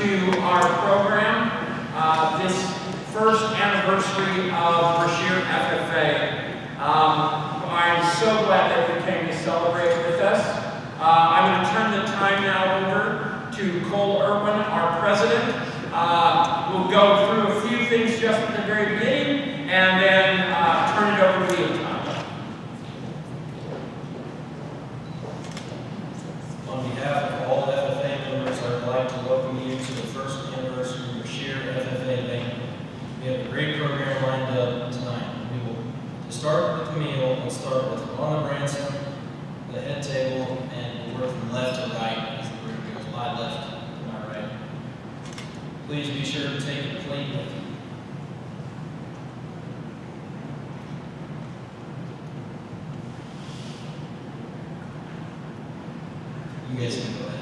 to our program, this first anniversary of Brashear FFA. I'm so glad that you came to celebrate with us. I'm going to turn the time now over to Cole Irwin, our president. We'll go through a few things just at the very beginning, and then turn it over to you, Tom. On behalf of all FFA members, I'd like to welcome you to the first anniversary of Brashear FFA Banquet. We have a great program lined up tonight. To start with the meal, we'll start with Rhonda Branson, the head table, and we'll work from left to right as the group goes. My left to my right. Please be sure to take a plate with you. You guys can go ahead.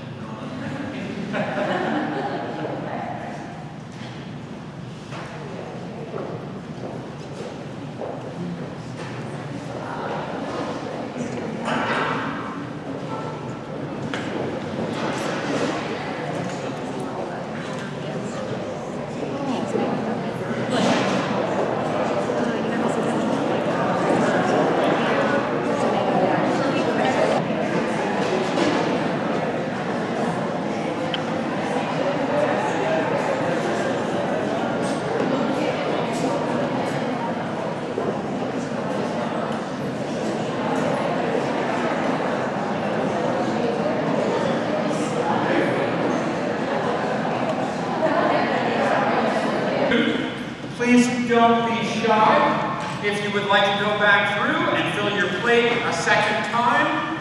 Please don't be shy. If you would like to go back through and fill your plate a second time,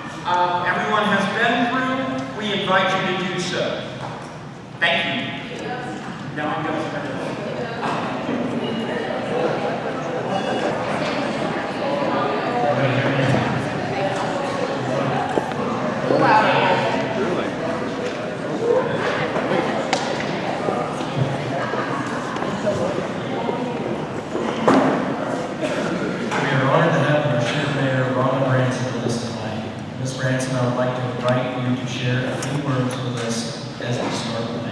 everyone has been through, we invite you to do so. Thank you. Now I'm going to spend it. Branson, I would like to invite you to share a few words with us as we start the banquet.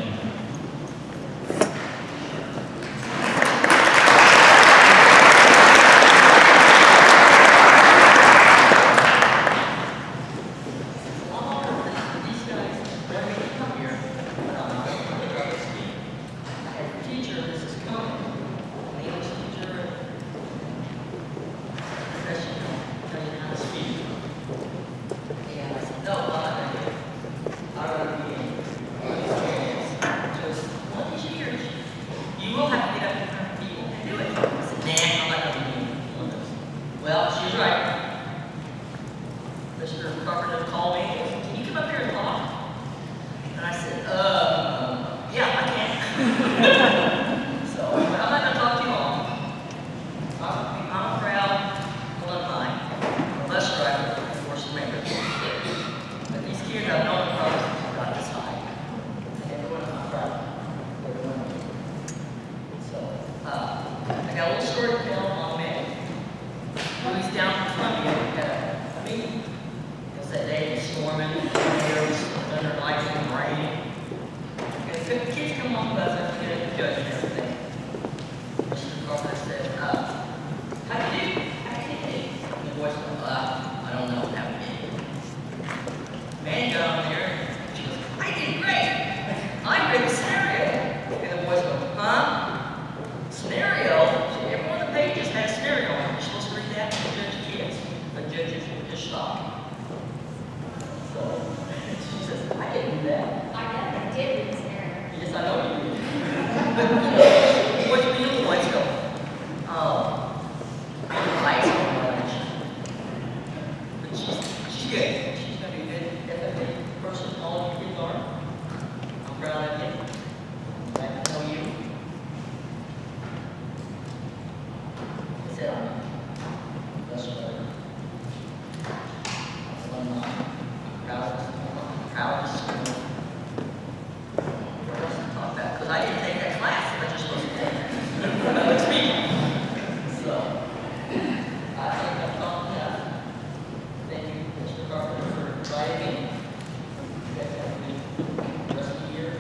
Rest of the year,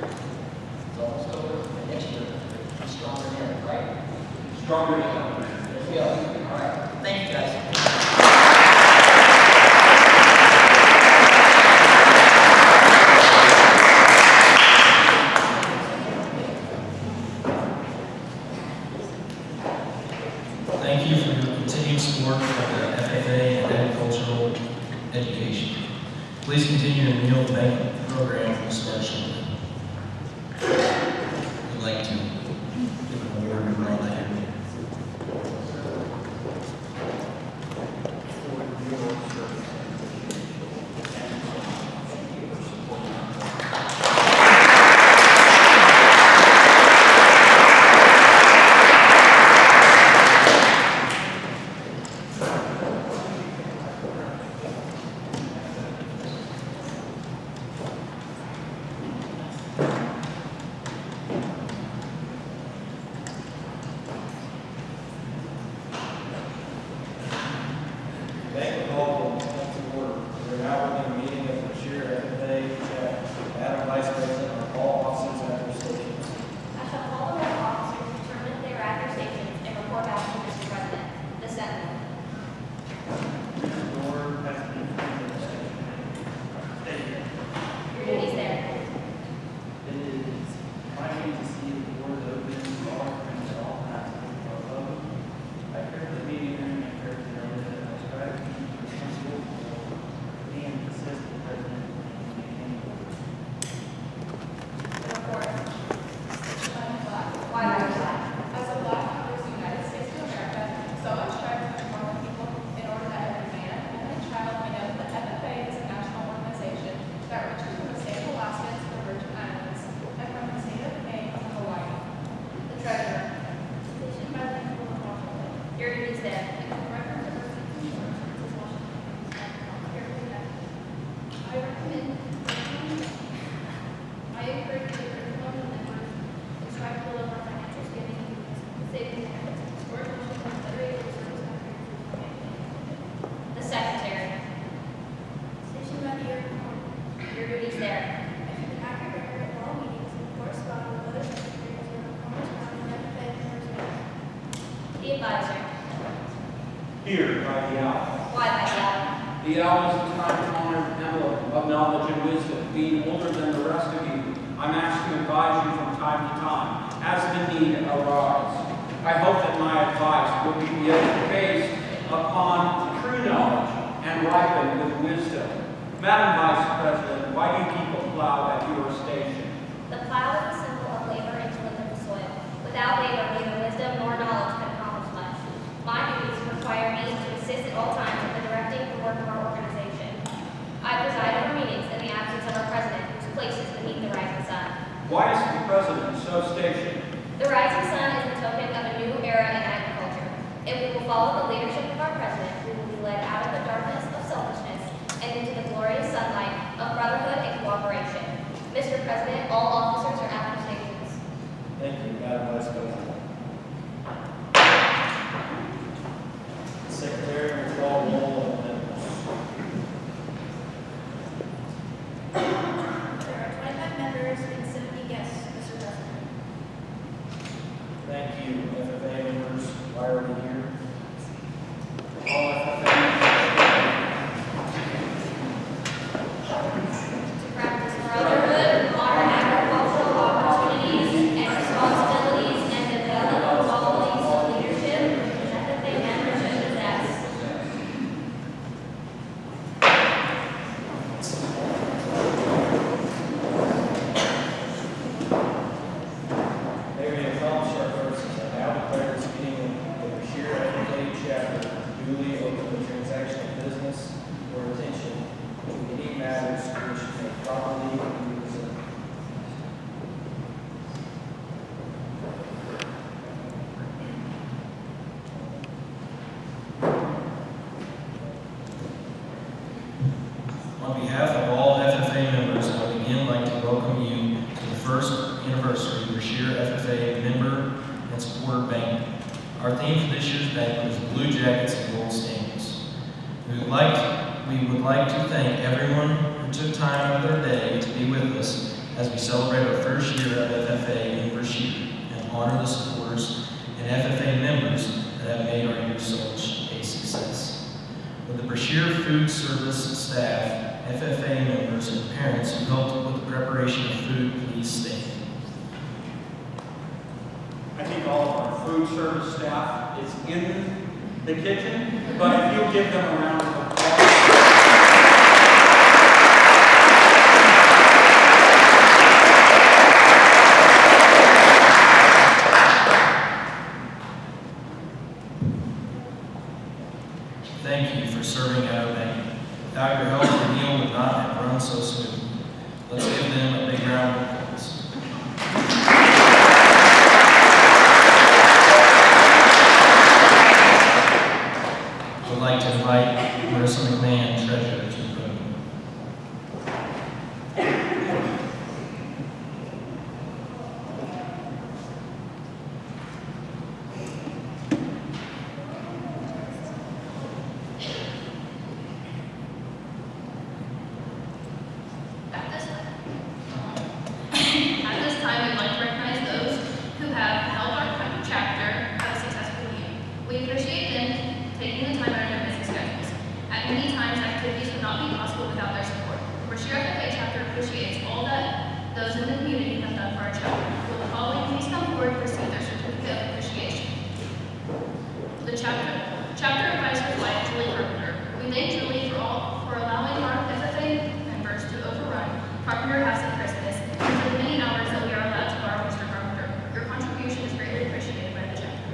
it's almost Stronger together. Yeah. All right. Thank you, guys. Thank you for your continued support of the FFA and agricultural education. Please continue to kneel the banquet program for this special. I'd like to give an award and all that. Banquet Hall will come to order. We are now holding a meeting of the Brashear FFA chapter. Madam Vice President, are all officers at their stations? I shall call the roll of officers, determine their at their stations, and report back to Mr. President. The Senate. Board has been appointed to station. Your duties there. It is my duty to see the board open to all friends at all times of love. I care for the meeting room and care for the resident. I strive to be responsible for and assist the president in maintaining order. The report. Why are you black? As a black member of the United States of America, so I strive to inform the people in order that every man, woman, and child may know that FFA is a national organization that reaches from the state of Alaska to the Virgin Islands and from the state of Maine to Hawaii. The treasurer. Station President of Washington. Your duties there. I recommend, I encourage the curriculum and members And strive to deliver financial savings and for Washington Federated Reserve Country. The secretary. Station Brashear. Your duties there. I keep an accurate record of all meetings and correspond with other secretaries of Commerce County and FFA members. The advisor. Here by the owl. Why by the hour? The owl is a time-honored emblem of knowledge and wisdom. Being older than the rest of you, I'm asked to advise you from time to time, as the need arise. I hope that my advice will be based upon true knowledge and ripened with wisdom. Madam Vice President, why do you keep a plow at your station? The plow is a symbol of labor and to live in the soil. Without labor, neither wisdom nor knowledge can accomplish much. My duties require me to assist at all times in directing the work of our organization. I preside over meetings in the absence of our president, whose place is beneath the rising sun. Why is the President so stationed? The rising sun is the token of a new era in agriculture. If we will follow the leadership of our president, we will be led out of the darkness of selfishness and into the glorious sunlight of brotherhood and cooperation. Mr. President, all officers are at their stations. Thank you, Madam Vice President. The Secretary will call roll on amendments. There are 25 members and 70 guests, Mr. President. Thank you, FFA members. Why are we here? All FFA To practice brotherhood, honor agricultural opportunities and responsibilities, and develop qualities of leadership that FFA members should possess. May we accomplish our purposes, I now declare this meeting of the Brashear FFA chapter duly open to transaction of business or attention to any matters which may properly be presented. On behalf of all FFA members, I would again like to welcome you to the first anniversary Brashear FFA member and supporter banquet. Our theme for this year's banquet is Blue Jackets and Gold Standards. We would like to thank everyone who took time out of their day to be with us as we celebrate our first year of FFA in Brashear and honor the supporters and FFA members food service staff, FFA members, and parents who helped with the preparation of food, please stand. I think all of our food service staff is in the kitchen, but if you'll give them a round of applause. Thank you for serving at our banquet. Without your help, the meal would not have run so smoothly. Let's give them a big round of applause. I would like to invite Marissa McMahon, Treasurer, to the podium. At this time, we'd like to recognize those who have helped our chapter have a successful year. We appreciate them taking the time out of their busy schedules. At many times, activities would not be possible without their support. Brashear FFA chapter appreciates all that those in the community have done for our chapter. Will the following please come forward to receive their certificate of appreciation? The chapter advisor Wyatt Julie Carpenter. We thank Julie for allowing our FFA members to overrun Carpenter House at Christmas and for the many hours that we are allowed to borrow Mr. Carpenter. Your contribution is greatly appreciated by the chapter.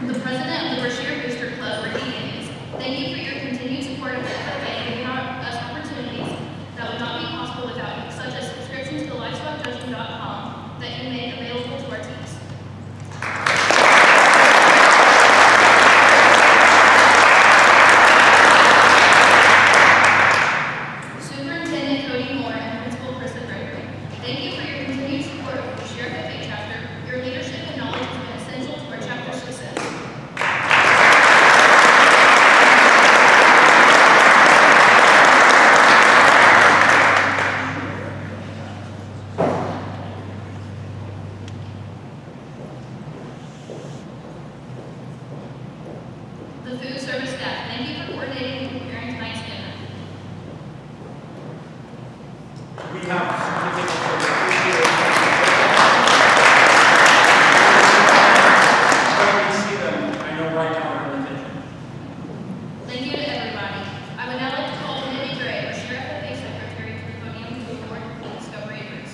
The president of the Brashear Booster Club, Ricky Davies. Thank you for your continued support of the FFA and giving us opportunities that would not be possible without you, such as subscriptions to livestockjudging.com that you make available to our teams. Superintendent Cody Moore and Principal Krista Gregory. Thank you for your continued support of the Brashear FFA chapter. Your leadership and knowledge has been essential to our chapter's success. The food service staff, thank you for coordinating and preparing tonight's dinner. We have a certificate of appreciation. When we see them, I know right now they're in the kitchen. Thank you to everybody. I would now like to call Kennedy Gray, Brashear FFA Secretary, to the podium to award the Discovery Awards.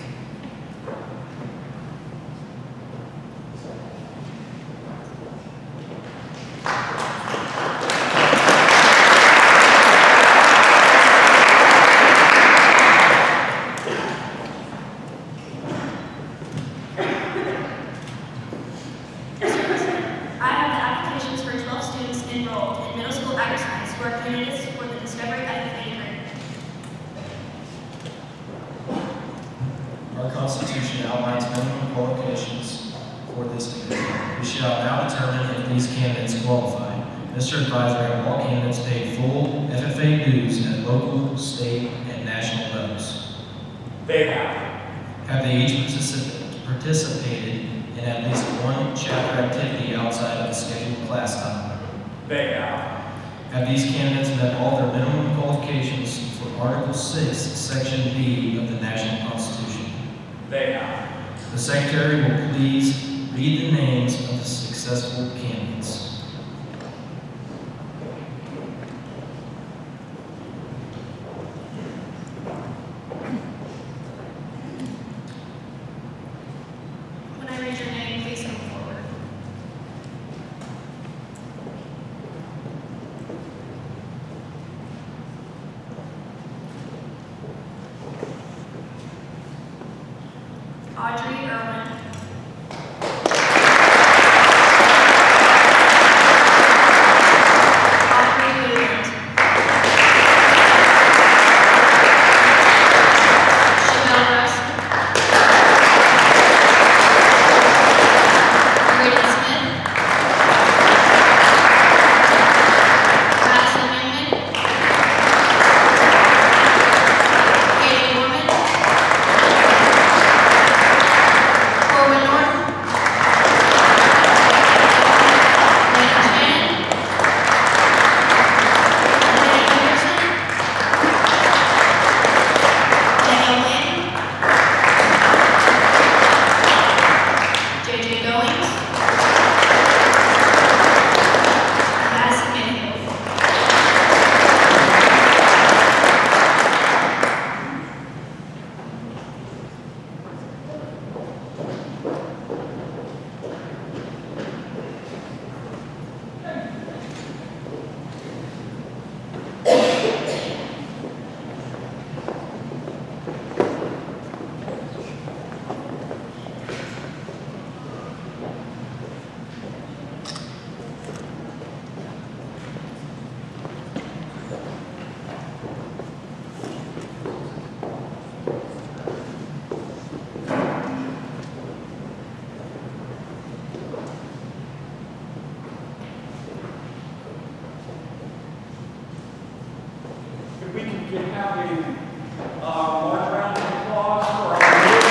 Mr. President, I have the applications for 12 students enrolled in middle school agri-science who are candidates for the Discovery FFA grant. Our Constitution outlines minimum qualifications for this degree. We shall now determine if these candidates qualify. Mr. Advisor, have all candidates paid full FFA dues at local, state, and national levels? They have. Have they each participated in at least one chapter activity outside of the scheduled class time? They have. Have these candidates met all their minimum qualifications for Article 6, Section B of the National Constitution? They have. The Secretary will please read the names of the successful candidates. When I read your name, please come forward. Audrey Irwin. we can have a large round of applause for our new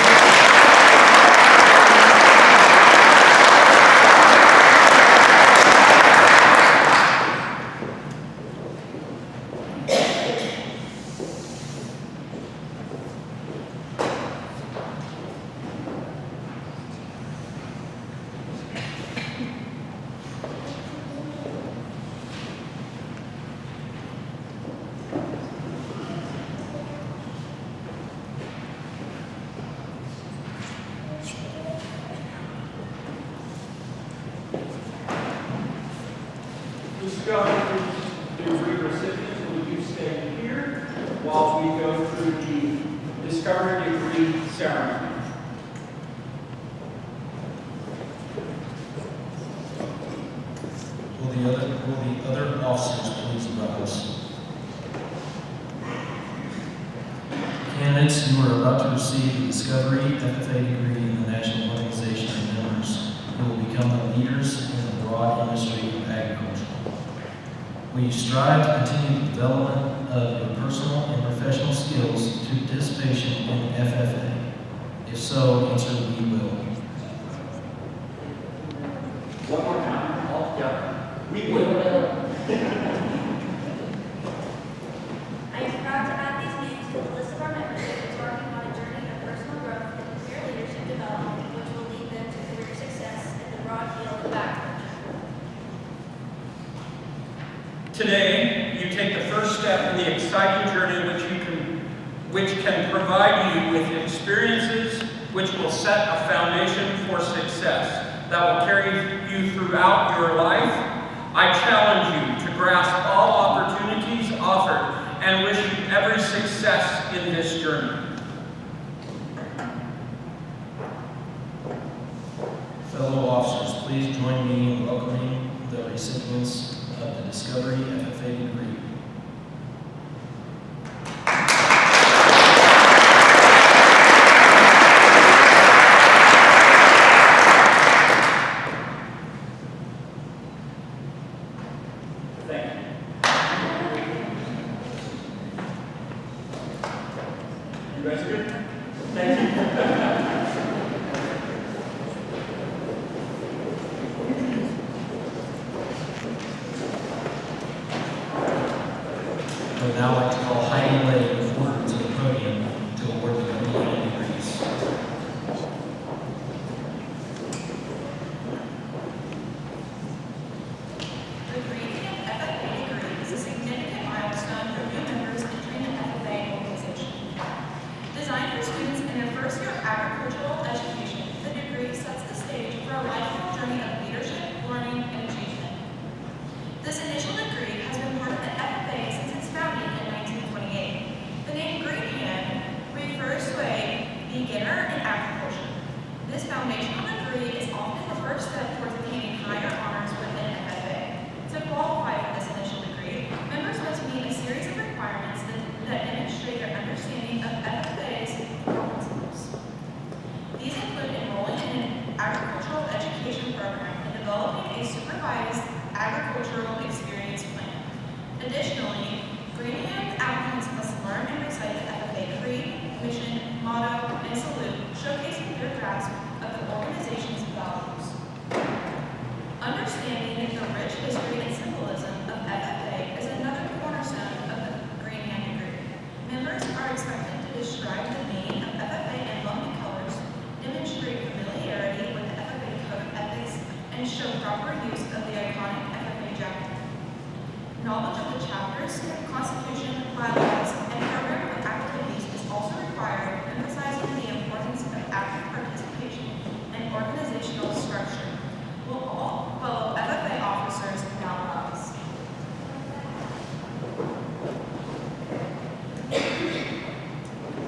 discovery degree recipients. Will you stay here while we go through the discovery degree ceremony? Will the other officers please rise? Candidates who are about to receive the Discovery FFA degree in the National Organization of Members who will become the leaders in the broad industry of agriculture. We strive to continue the development of your personal and professional skills through participation in FFA. If so, answer we will. One more time, all together. We will. I am proud to add these names to the list of our members who are embarking on a journey of personal growth and career leadership development, which will lead them to career success in the broad field of agriculture. Today, you take the first step in the exciting journey which can provide you with experiences which will set a foundation for success that will carry you throughout your life. I challenge you to grasp all opportunities offered and wish you every success in this journey. Fellow officers, please join me in welcoming the recipients of the Discovery FFA degree. Thank you. You guys are good? Thank you. I would now like to call Heidi Lay forward to the podium to award the degree and degrees. The granting of FFA degree is a significant milestone for new members entering the FFA organization. Designed for students in their first year of agricultural education, the degree sets the stage for a lifelong journey of leadership, learning, and achievement. This initial degree has been part of the FFA since its founding in 1928. The name Green Hand refers to a beginner in agriculture. This foundational degree is often the first step towards attaining higher honors within FFA. To qualify for this initial degree, members must meet a series of requirements that demonstrate their understanding of FFA's core principles. These include enrolling in an agricultural education program and developing a supervised agricultural experience plan. Additionally, Green Hand applicants must learn and recite the FFA creed, mission, motto, and salute, showcasing their grasp of the organization's values. Understanding the rich history and symbolism of FFA is another cornerstone of the Green Hand degree. Members are expected to describe the meaning of FFA emblem and colors, demonstrate familiarity with the FFA code of ethics, and show proper use of the iconic FFA jacket. Knowledge of the chapters, constitution, bylaws, and program of activities is also required, emphasizing the importance of active participation and organizational structure. Will all fellow FFA officers now rise?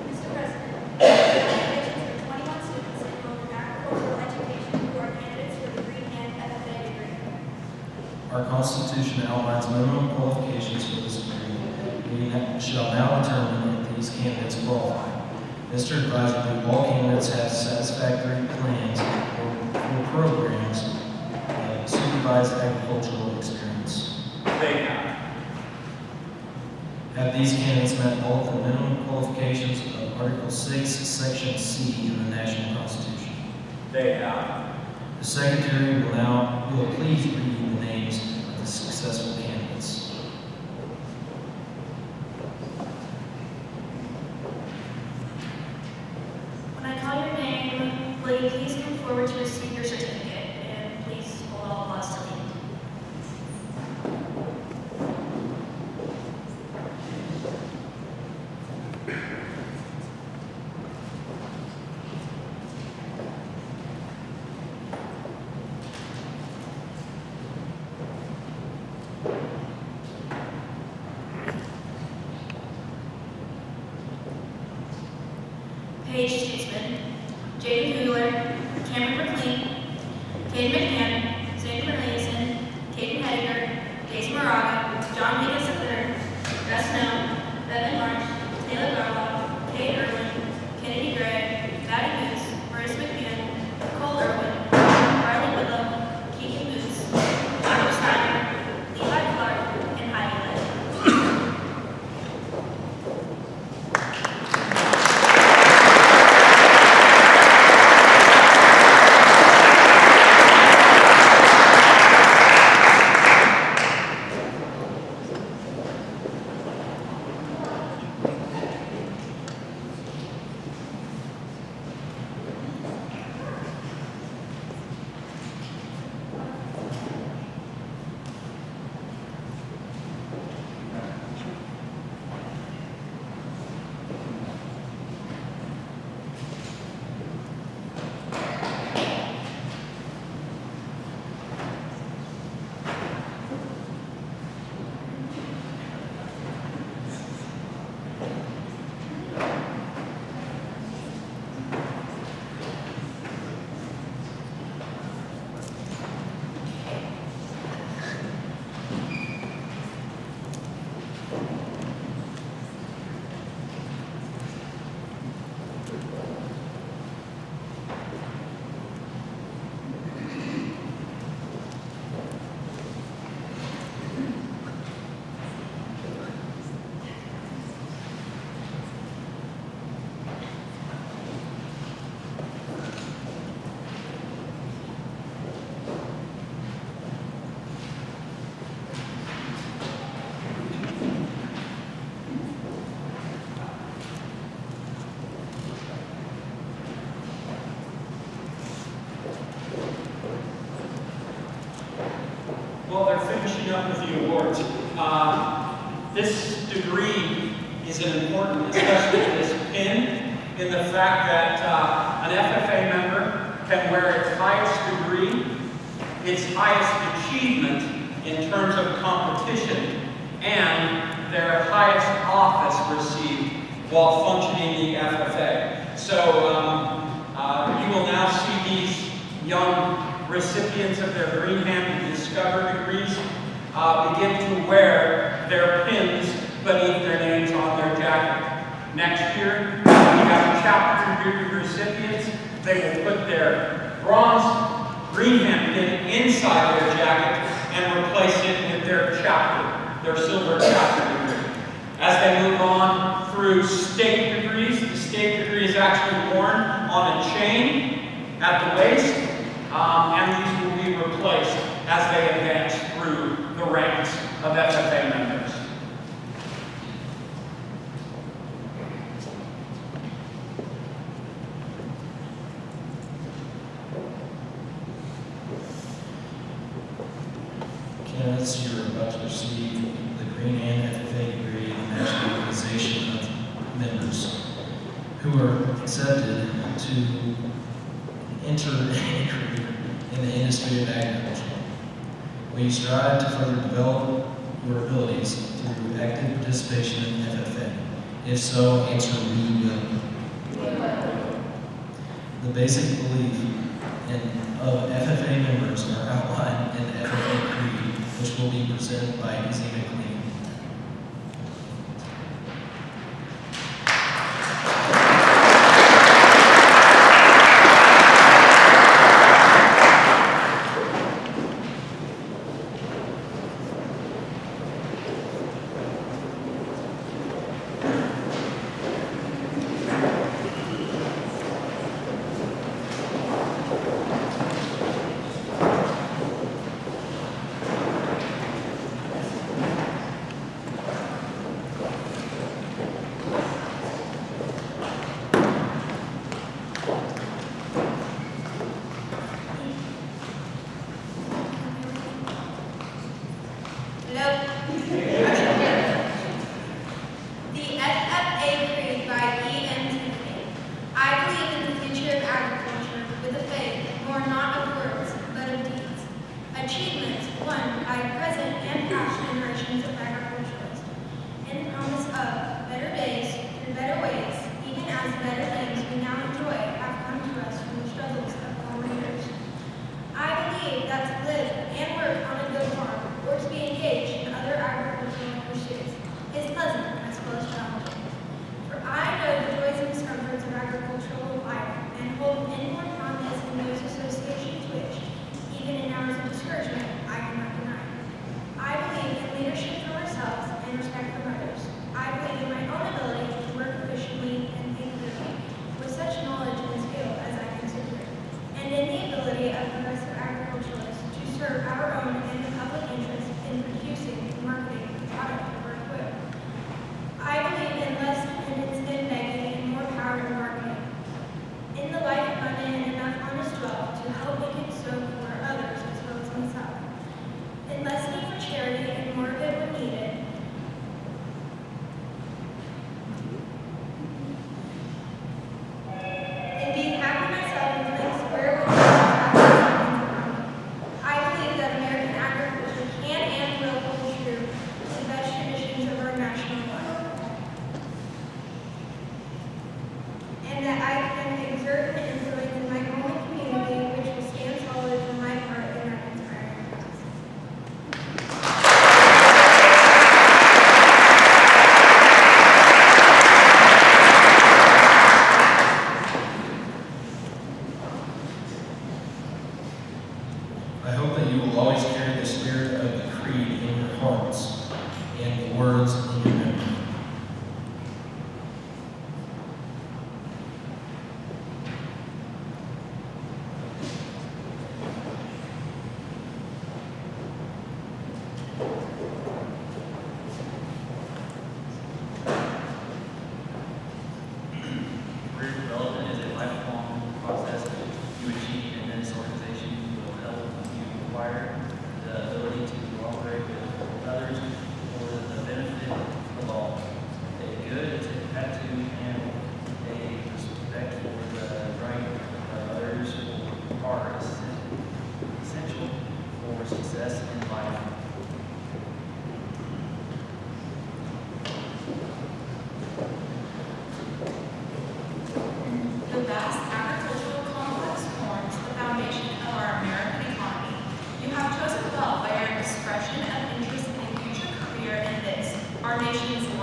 Mr. President, congratulations for 21 students enrolled in agricultural education who are candidates for the Green Hand FFA degree. Our Constitution outlines minimum qualifications for this degree. We shall now determine if these candidates qualify. Mr. Advisor, do all candidates have satisfactory plans or programs of supervised agricultural experience? They have. Have these candidates met all of the minimum qualifications of Article 6, Section C of the National Constitution? They have. The Secretary will please read the names of the successful candidates. When I call your name, will you please come forward to receive your certificate, and please hold all applause till the end. Paige Statesman, Jaden Hugler, Cameron McLean, Kate McMahon, Sandy Corneliuson, Caden Hediger, Daisy Moraga, John Vegas III, Gus Snow, Bevan March, Taylor Garlock, Kate Irwin, Kennedy Gray, Maddie Boots, Marissa McMahon, Cole Irwin, Riley Whitlow, Keegan Boots, Jacob Steiner, Levi Clark, and Heidi Lett. Well, they're finishing up with the awards. This degree is an important, especially this pin, in the fact that an FFA member can wear its highest degree, its highest achievement in terms of competition, and their highest office received while functioning in the FFA. So you will now see these young recipients of their Green Hand and Discover degrees begin to wear their pins beneath their names on their jacket. Next year, when we have chapter degree recipients, they will put their bronze Green Hand pin inside their jacket and replace it with their chapter, their silver chapter degree. As they move on through state degrees, the state degree is actually worn on a chain at the waist, and these will be replaced as they advance through the ranks of FFA members. Candidates, you're about to receive the Green Hand FFA degree in the National Organization of Members who are accepted to enter a career in the industry of agriculture. Will you strive to further develop your abilities through active participation in FFA? If so, answer we will. The basic belief of FFA members are outlined in the FFA creed, which will be presented by Izzy McLean.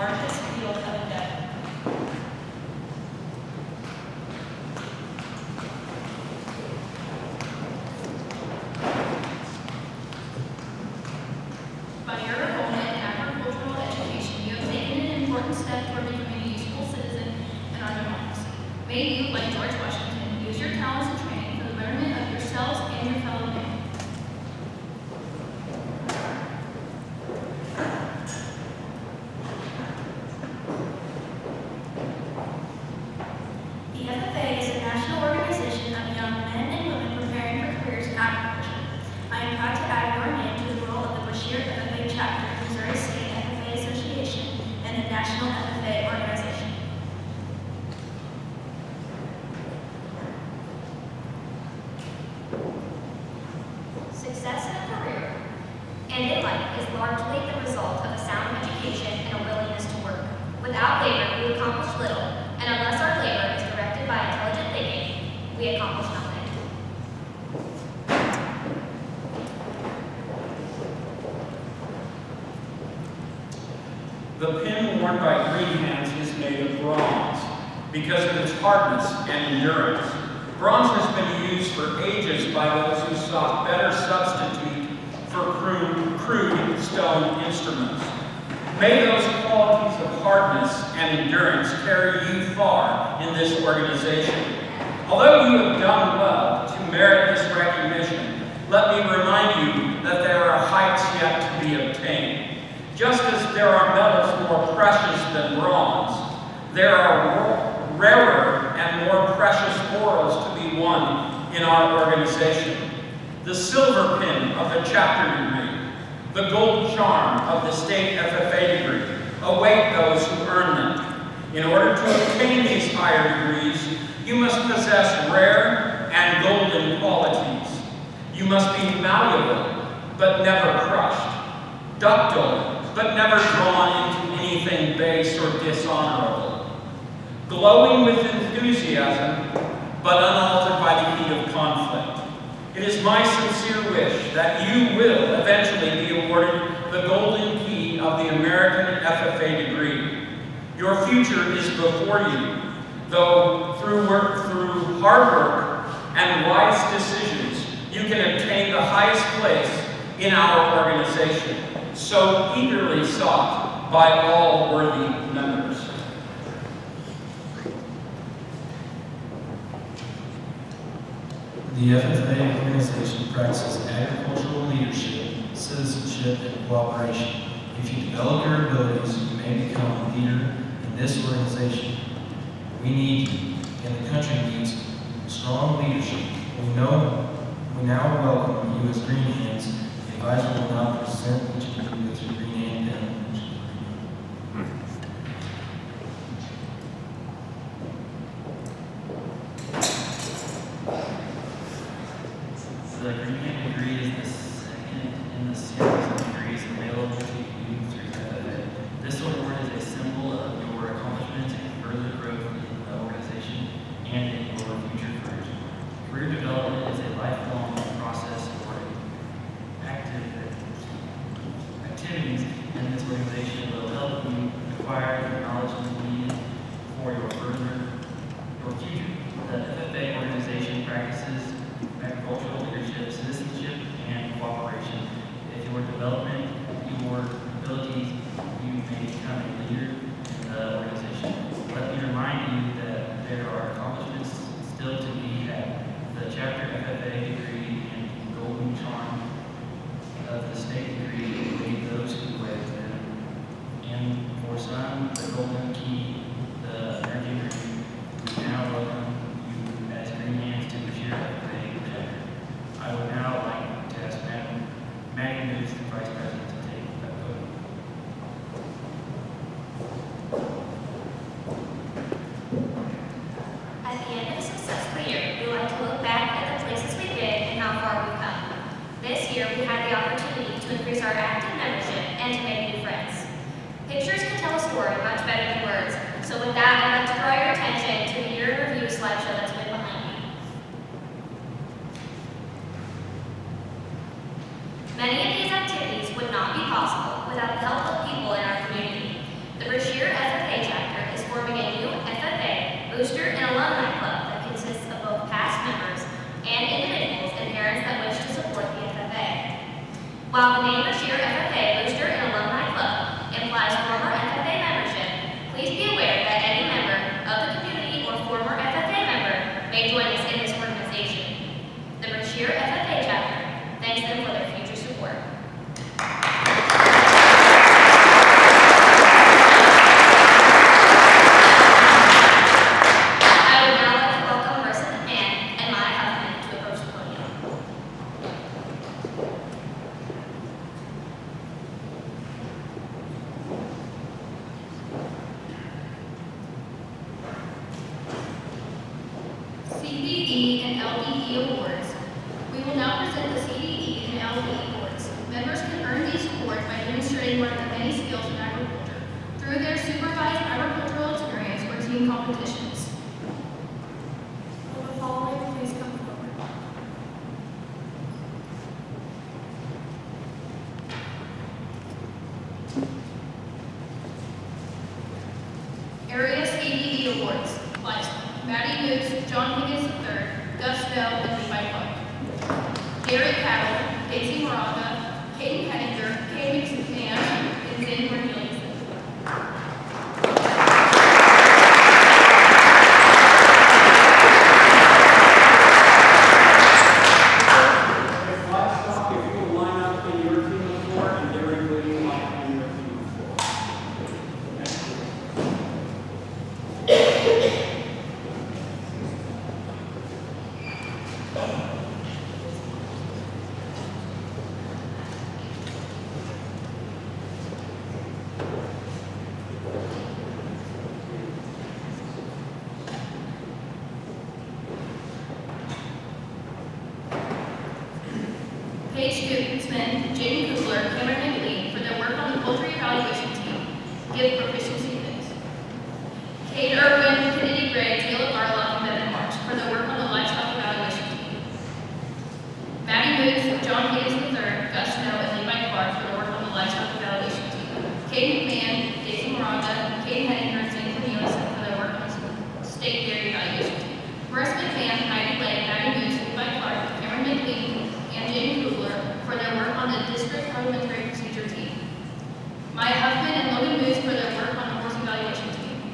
largest field of endeavor. By your enrollment in agricultural education, you have taken an important step toward becoming a useful citizen in our democracy. May you, like George Washington, use your talents and training for the betterment of yourselves and your fellow man. The FFA is a national organization of young men and women preparing for careers in agriculture. I am proud to add your name to the roll of the Brashear FFA chapter, Missouri State FFA Association, and the National FFA Organization. Success in a career and in life is largely the result of a sound education and a willingness to work. Without labor, we accomplish little, and unless our labor is directed by intelligent thinking, we accomplish nothing. The pin worn by green hands is made of bronze because of its hardness and endurance. Bronze has been used for ages by those who sought better substitute for crude stone instruments. May those qualities of hardness and endurance carry you far in this organization. Although you have done well to merit this recognition, let me remind you that there are heights yet to be obtained. Just as there are metals more precious than bronze, there are rarer and more precious laurels to be won in our organization. The silver pin of the chapter degree, the gold charm of the state FFA degree await those who earn them. In order to obtain these higher degrees, you must possess rare and golden qualities. You must be malleable, but never crushed, ductile, but never drawn into anything base or dishonorable, glowing with enthusiasm, but unaltered by the heat of conflict. It is my sincere wish that you will eventually be awarded the golden key of the American FFA degree. Your future is before you, though through hard work and wise decisions, you can obtain the highest place in our organization, so eagerly sought by all worthy members. The FFA organization practices agricultural leadership, citizenship, and cooperation. If you develop your abilities, you may become a leader in this organization. We need you, and the country needs strong leadership. We now welcome you as green hands. The advisor will now present each of you with your green hand pin. The green hand degree is the second in the series of degrees available to you through FFA. This award is a symbol of your accomplishments and further growth in the organization and in your future careers. Career development is a lifelong process for activities in this organization will help you acquire the knowledge you need for your future. The FFA organization practices agricultural leadership, citizenship, and cooperation. If your development, your abilities, you may become a leader in the organization. Let me remind you that there are accomplishments still to be had. The chapter FFA degree and golden charm of the state degree await those who wait them. And for some, the golden key, the American degree, we now welcome you as green hands to Brashear FFA chapter. I would now like to ask Maggie News, the Vice President, to take that vote. At the end of a successful year, we like to look back at the places we've been and how far we've come. This year, we had the opportunity to increase our active membership and to make new friends. Pictures can tell a story much better than words, so with that, I'd like to draw your attention to the year in review slideshow that's been behind me. Many of these activities would not be possible without the help of people in our community. The Brashear competitions. Will the following please come forward? Area CDE Awards. Lights. Maddie Moose, John Higgins III, Gus Bell, and Levi Clark. Derek Cattle, Daisy Moraga, Caden Henninger, Kay McMahon, and Zane Cornelius. Livestock, if you will line up in your team of four, and Derek, will you line up in your team of four? Paige Gutman, Jaden Kugler, Cameron Lee for their work on the poultry evaluation team. Give proficiency things. Kate Irwin, Kennedy Gray, Taylor Garlock, and Devin March for their work on the livestock evaluation team. Maddie Moose, John Higgins III, Gus Snow, and Levi Clark for their work on the livestock evaluation team. Kate McMahon, Daisy Moraga, Kate Henninger, and Zane Cornelius for their work on the state dairy evaluation team. Marissa McMahon, Heidi Lane, Maddie Moose, Levi Clark, Cameron McLean, and Jaden Kugler for their work on the district parliamentary procedure team. Maya Huffman and Logan Moose for their work on the horse evaluation team.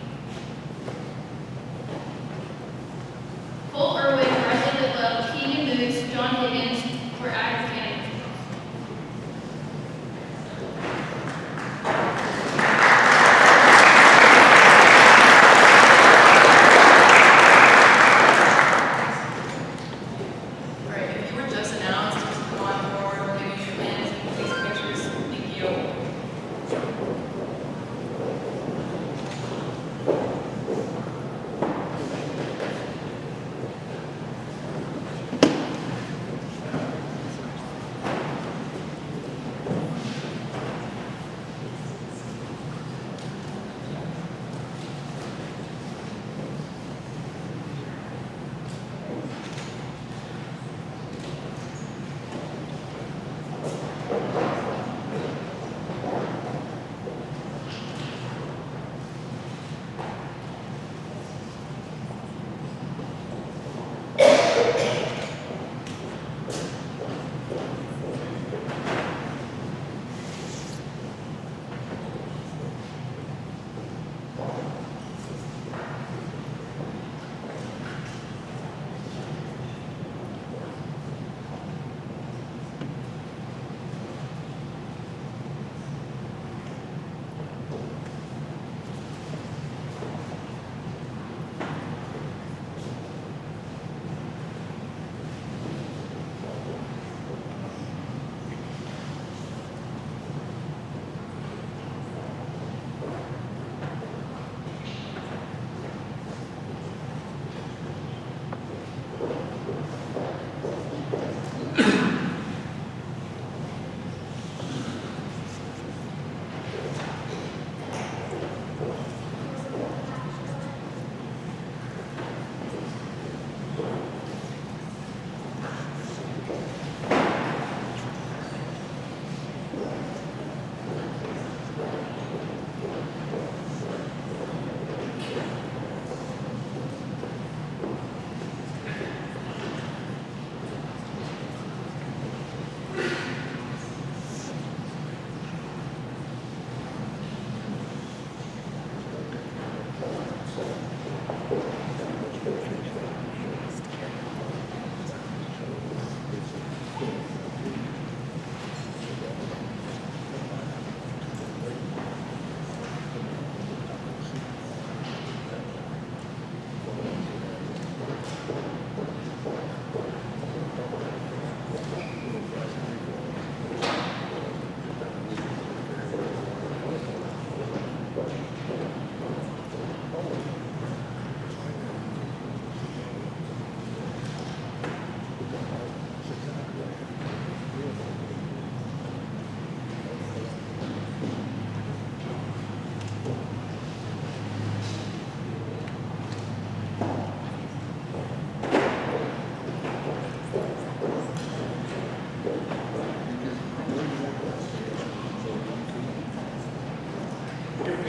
Cole Irwin, Bradley Whitlow, Keegan Moose, John Higgins for ag mechanics.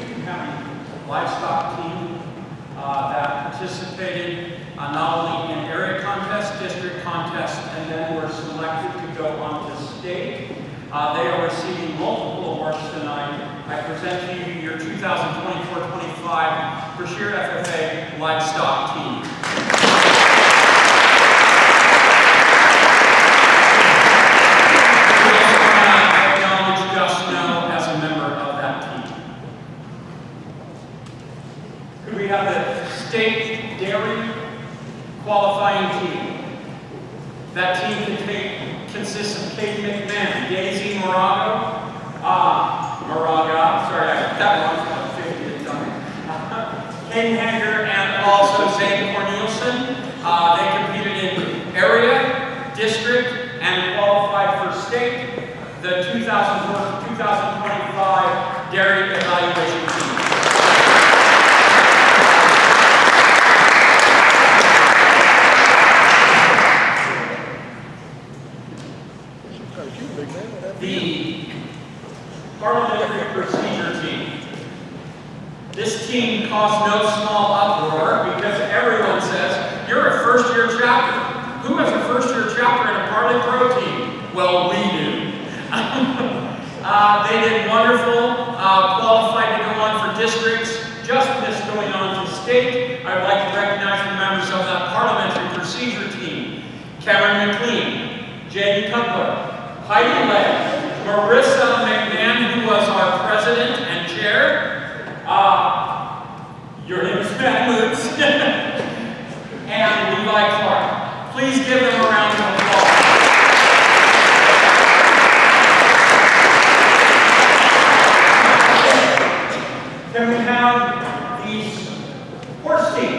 we have a livestock team that participated not only in area contests, district contests, and then were selected to go on to state. They are receiving multiple awards tonight. I present to you your 2024-25 Brashear FFA livestock team. We have the state dairy qualifying team. That team consists of Kate McMahon, Daisy Moraga, sorry, I got that one from 50th time. Kate Hanger and also Zane Cornelison. They competed in area, district, and qualified for state. The 2024-2025 dairy evaluation team. The parliamentary procedure team. This team caused no small uproar because everyone says, you're a first-year chapter. Who has a first-year chapter in a Parley Pro team? Well, we do. They did wonderful, qualified to go on for districts, just missed going on to state. I'd like to recognize the members of that parliamentary procedure team. Cameron McLean, Jaden Cutler, Heidi Lay, Marissa McMahon, who was our president and chair. Your name is Matt Moots. And Levi Clark. Please give them a round of applause. Can we have the horse team?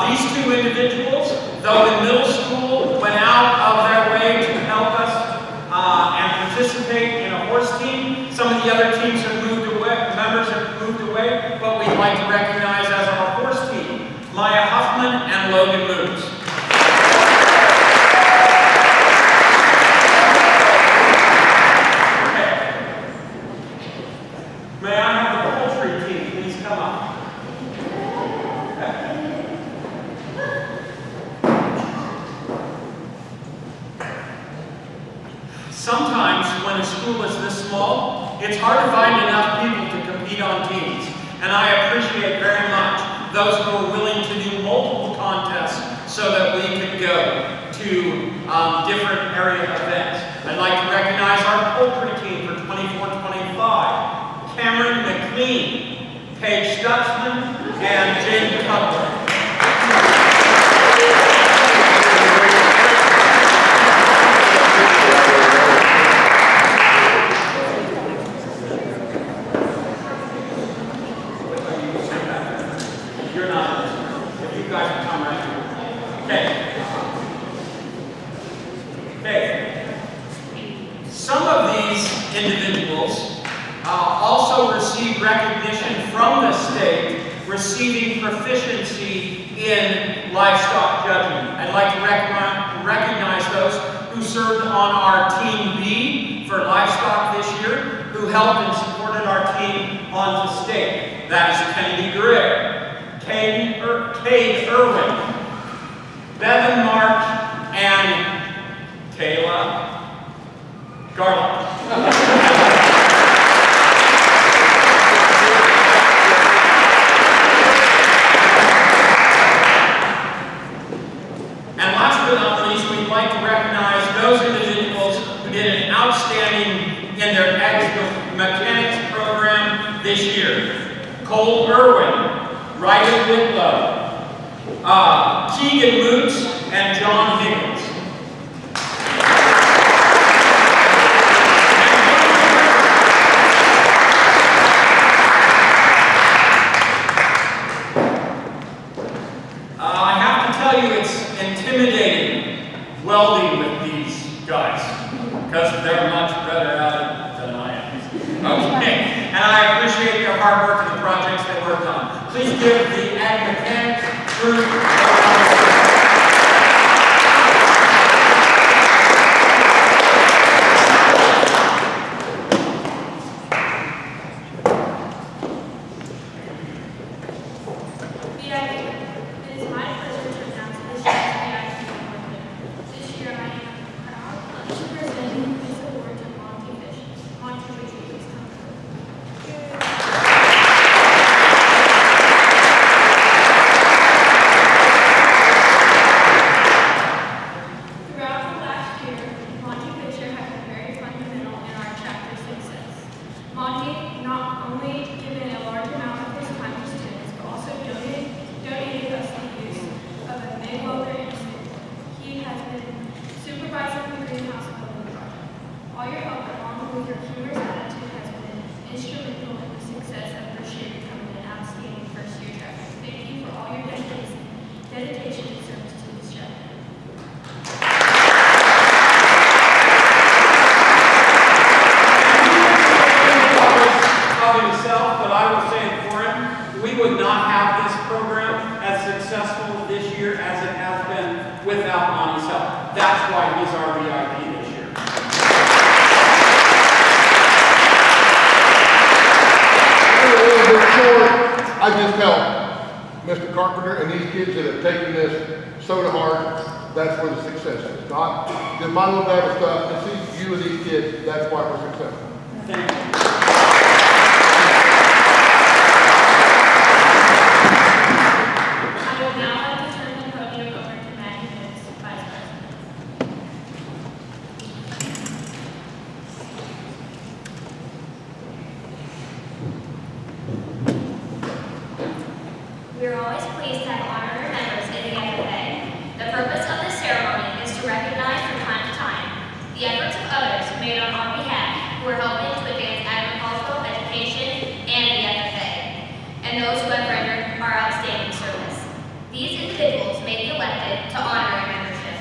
These two individuals, though in middle school, went out of their way to help us and participate in a horse team. Some of the other teams have moved away, members have moved away, but we'd like to recognize as our horse team, Maya Huffman and Logan Moons. Okay. May I have the poultry team please come up? Sometimes when a school is this small, it's hard to find enough people to compete on teams. And I appreciate very much those who are willing to do multiple contests so that we can go to different area events. I'd like to recognize our poultry team for 24-25. Cameron McLean, Paige Stutzman, and Jaden Cutler. You're not. If you guys can come right here. Okay. Some of these individuals also received recognition from the state, receiving proficiency in livestock judgment. I'd like to recognize those who served on our Team B for livestock this year, who helped and supported our team on to state. That is Kennedy Gregg, Cade Irwin, Bevan March, and Kayla Garland. And last but not least, we'd like to recognize those individuals who did an outstanding in their mechanics program this year. Cole Irwin, Ryden Whitlow, Keegan Moots, and John Higgins. I have to tell you, it's intimidating welding with these guys because they're much better at it than I am. Okay, and I appreciate their hard work and the projects they worked on. Please give the ag mechanics group a round of applause. Monty not only given a large amount of his time to students, but also donated us the use of a mid-welder instrument. He has been supervising the greenhouse building project. All your help, along with your humorous attitude, has been instrumental in the success of Brashear becoming an outstanding first-year chapter. Thank you for all your dedication and service to this chapter. Of himself, but I will say it for him. We would not have this program as successful this year as it has been without Monty's help. That's why he's our VIP this year. A little bit short, I just helped Mr. Carpenter and these kids that have taken this so to heart. That's where the success is. Not just my little bag of stuff. It's you and these kids. That's why we're successful. Thank you. I would now like to turn the podium over to Maggie Hicks, Vice President. We are always pleased to have honorary members in the FFA. The purpose of this ceremony is to recognize from time to time the efforts of others made on our behalf who are helping to advance agricultural education and the FFA, and those who have rendered our outstanding service. These individuals may be elected to honorary membership.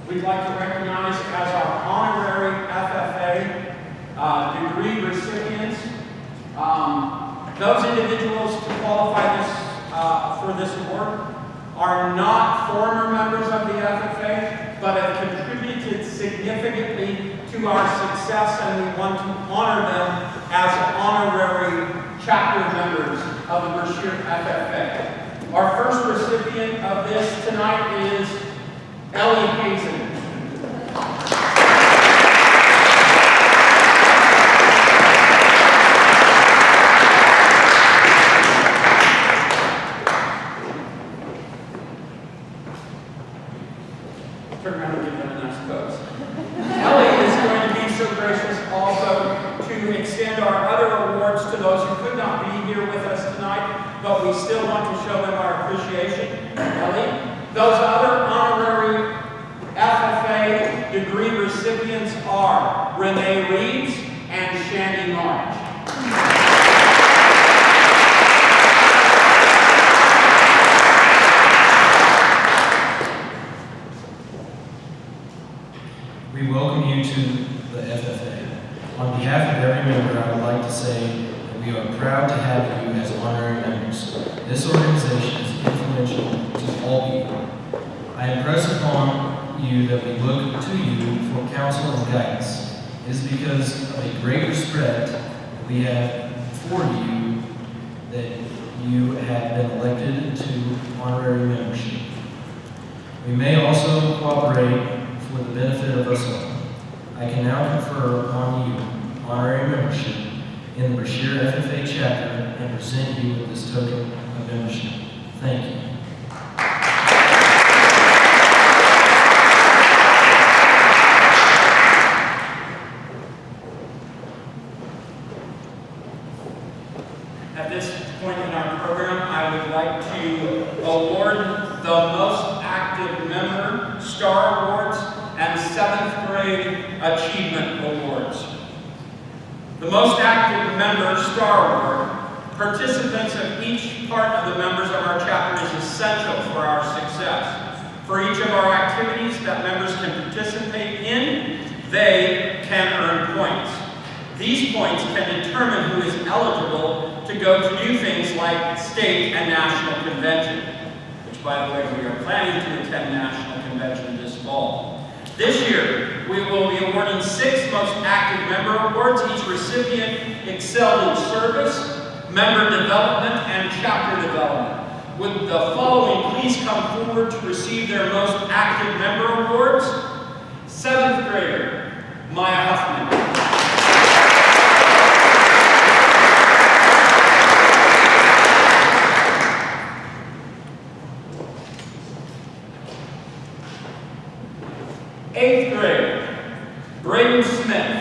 We'd like to recognize as our honorary FFA degree recipients those individuals to qualify for this award are not former members of the FFA, but have contributed significantly to our success, and we want to honor them as honorary chapter members of the Brashear FFA. Our first recipient of this tonight is Ellie Hazen. Turn around and give them a nice pose. Ellie is going to be so gracious also to extend our other awards to those who could not be here with us tonight, but we still want to show them our appreciation. Ellie, those other honorary FFA degree recipients are Renee Reeves and Shandy March. We welcome you to the FFA. On behalf of every member, I would like to say that we are proud to have you as honorary members. This organization is influential to all people. I impress upon you that we look to you for counsel and guidance. It is because of a great respect that we have for you that you have been elected to honorary membership. We may also cooperate for the benefit of us all. I can now confer upon you honorary membership in the Brashear FFA chapter and present you with this token of membership. Thank you. At this point in our program, I would like to award the most active member Star Awards and 7th grade Achievement Awards. The most active member Star Award. Participants of each part of the members of our chapter is essential for our success. For each of our activities that members can participate in, they can earn points. These points can determine who is eligible to go to do things like state and national convention, which, by the way, we are planning to attend national convention this fall. This year, we will be awarding 6 most active member awards. Each recipient excelled in service, member development, and chapter development. Would the following please come forward to receive their most active member awards? 7th grader, Maya Huffman. 8th grade, Braden Smith.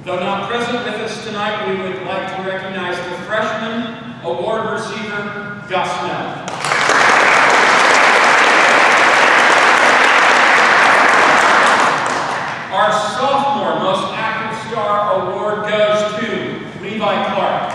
Though not present with us tonight, we would like to recognize the freshman award receiver, Gus Snell. Our sophomore most active star award goes to Levi Clark.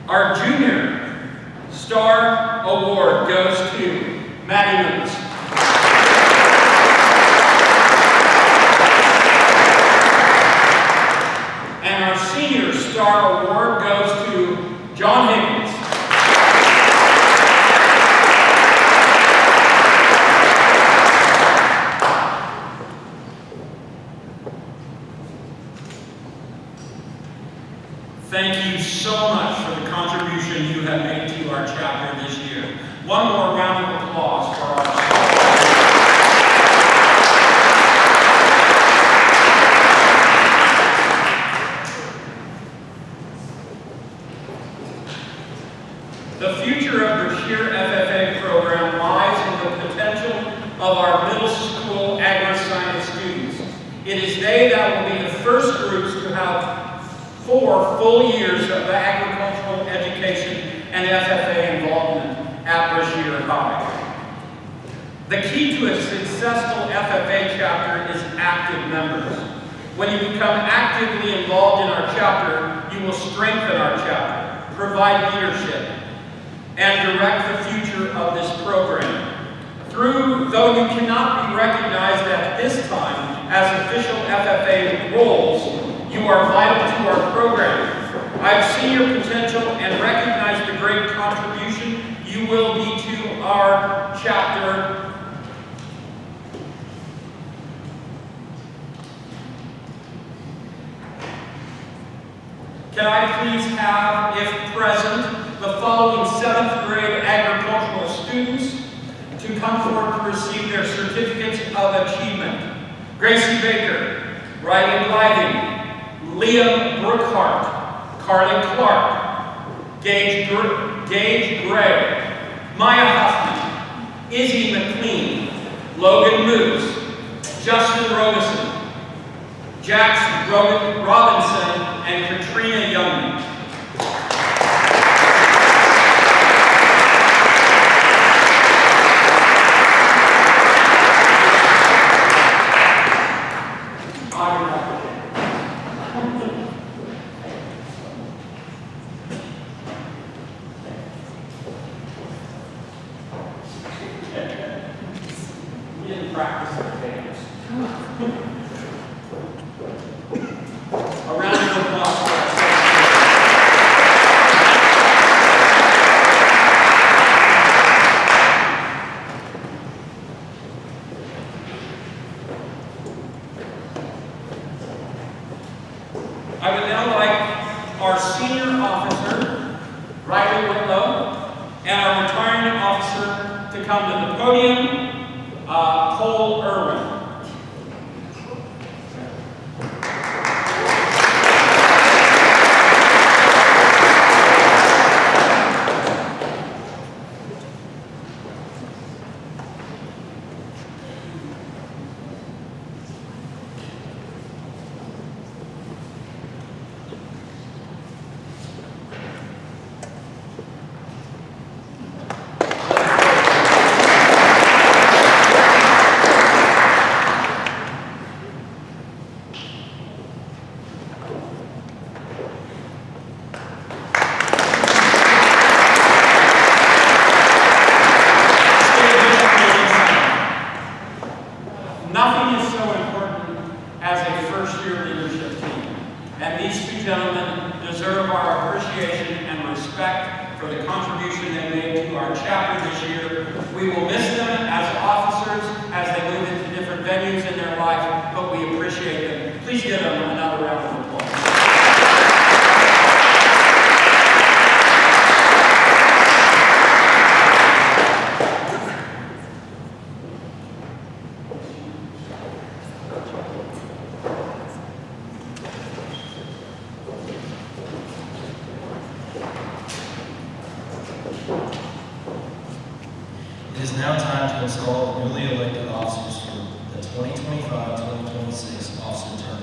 Our junior star award goes to Maddie Moose. And our senior star award goes to John Higgins. Thank you so much for the contribution you have made to our chapter this year. One more round of applause for our staff. The future of Brashear FFA program lies in the potential of our middle school agri-science students. It is they that will be the first groups to have 4 full years of agricultural education and FFA involvement at Brashear High. The key to a successful FFA chapter is active members. When you become actively involved in our chapter, you will strengthen our chapter, provide leadership, and direct the future of this program. Though you cannot be recognized at this time as official FFA roles, you are vital to our program. I've seen your potential and recognize the great contribution you will be to our chapter. Can I please have, if present, the following 7th grade agricultural students to come forward to receive their certificates of achievement? Gracie Baker, Riley Blything, Liam Brookhart, Carly Clark, Gage Gray, Maya Huffman, Izzy McLean, Logan Moose, Justin Robeson, Jax Robinson, and Katrina Youngman. We didn't practice our games. A round of applause for our I would now like our senior officer, Riley Whitlow, and our retiring officer to come to the podium, Cole Irwin. Nothing is so important as a first-year leadership team, and these two gentlemen deserve our appreciation and respect for the contribution they made to our chapter this year. We will miss them as officers as they move into different venues in their life, but we appreciate them. Please give them another round of applause. It is now time to install the newly elected officers for the 2025-2026 officer term.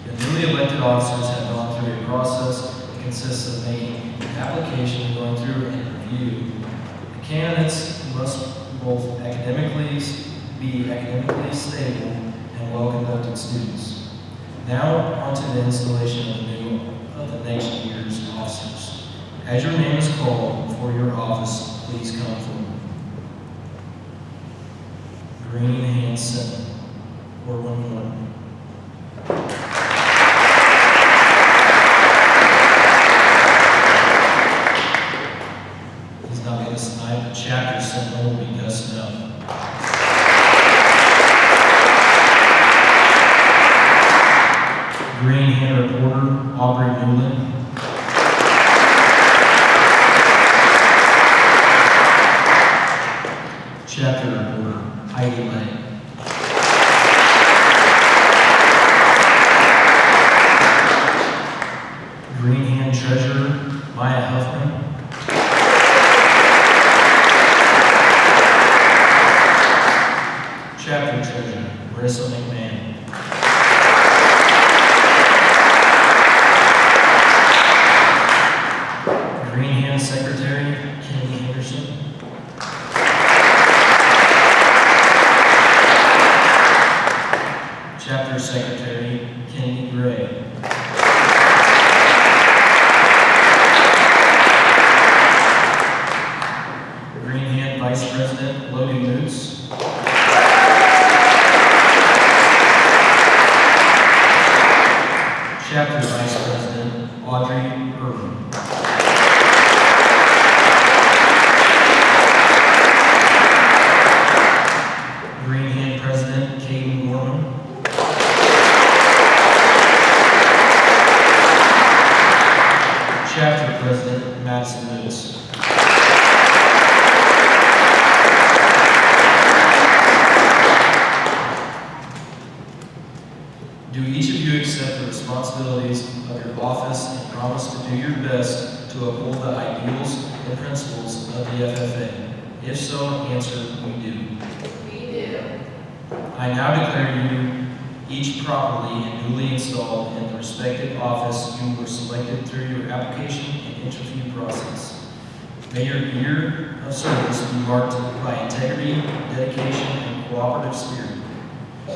The newly elected officers have gone through a process that consists of making an application, going through and review. The candidates must both be academically stable and well-conducted students. Now, on to the installation of the next year's officers. As your name is called for your office, please come forward. Green Hansen, or one more. He's not with us tonight, but chapter symbol will be Gus Snow. Green Hand Reporter, Aubrey Newland. Chapter Reporter, Heidi Lane. Green Hand Treasurer, Maya Huffman. Chapter Treasurer, Marissa McMahon. Green Hand Secretary, Kenny Henderson. Chapter Secretary, Kennedy Gray. Green Hand Vice President, Lodi Moots. Chapter Vice President, Audrey Irvin. Green Hand President, Caden Gorman. Chapter President, Madison Lewis. Do each of you accept the responsibilities of your office and promise to do your best to uphold the ideals and principles of the FFA? If so, answer, we do. We do. I now declare you each properly and duly installed in the respective office you were selected through your application and interview process. May your year of service be marked by integrity, dedication, and cooperative spirit.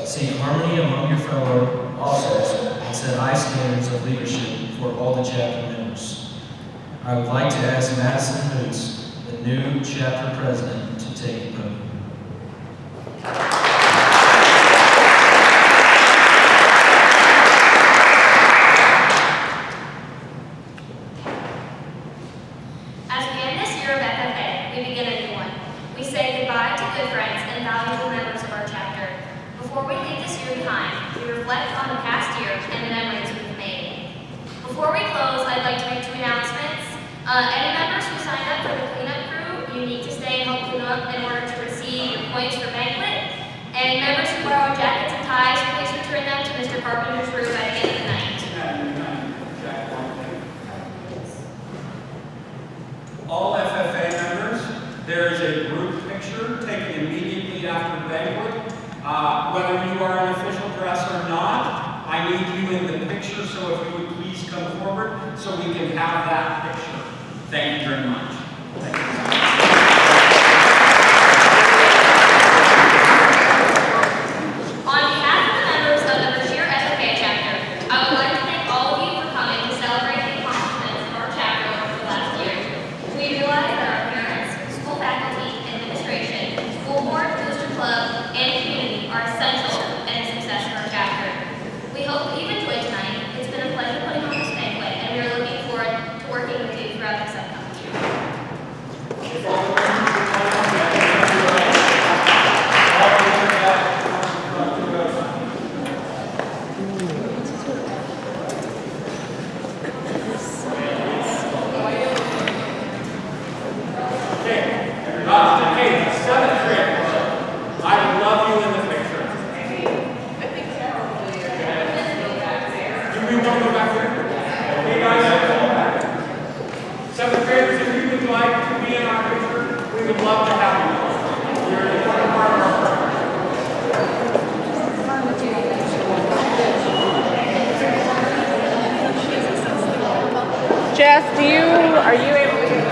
Seek harmony among your fellow officers and set high standards of leadership for all the chapter members. I would like to ask Madison Hoots, the new chapter president, to take the podium. As we end this year of FFA, we begin a new one. We say goodbye to good friends and valuable members of our chapter. Before we leave this year behind, we reflect on the past year and the memories we've made. Before we close, I'd like to make 2 announcements. Any members who signed up for the cleanup crew, you need to stay and help clean up in order to receive your points for Banquet. And members who borrowed jackets and ties, please return them to Mr. Carpenter's room at the end of the night. All FFA members, there is a group picture taken immediately after Banquet. Whether you are in official dress or not, I need you in the picture, so if you would please come forward so we can have that picture. Thank you very much. Thank you. On behalf of the members of the Brashear FFA chapter, I would like to thank all of you for coming to celebrate the accomplishments of our chapter over the last year. We realize that our parents, school faculty, administration, school board, booster club, and community are essential in the success of our chapter. We hope that you've enjoyed tonight. It's been a pleasure putting on this banquet, and we are looking forward to working with you throughout this upcoming year. Jeff, are you able to?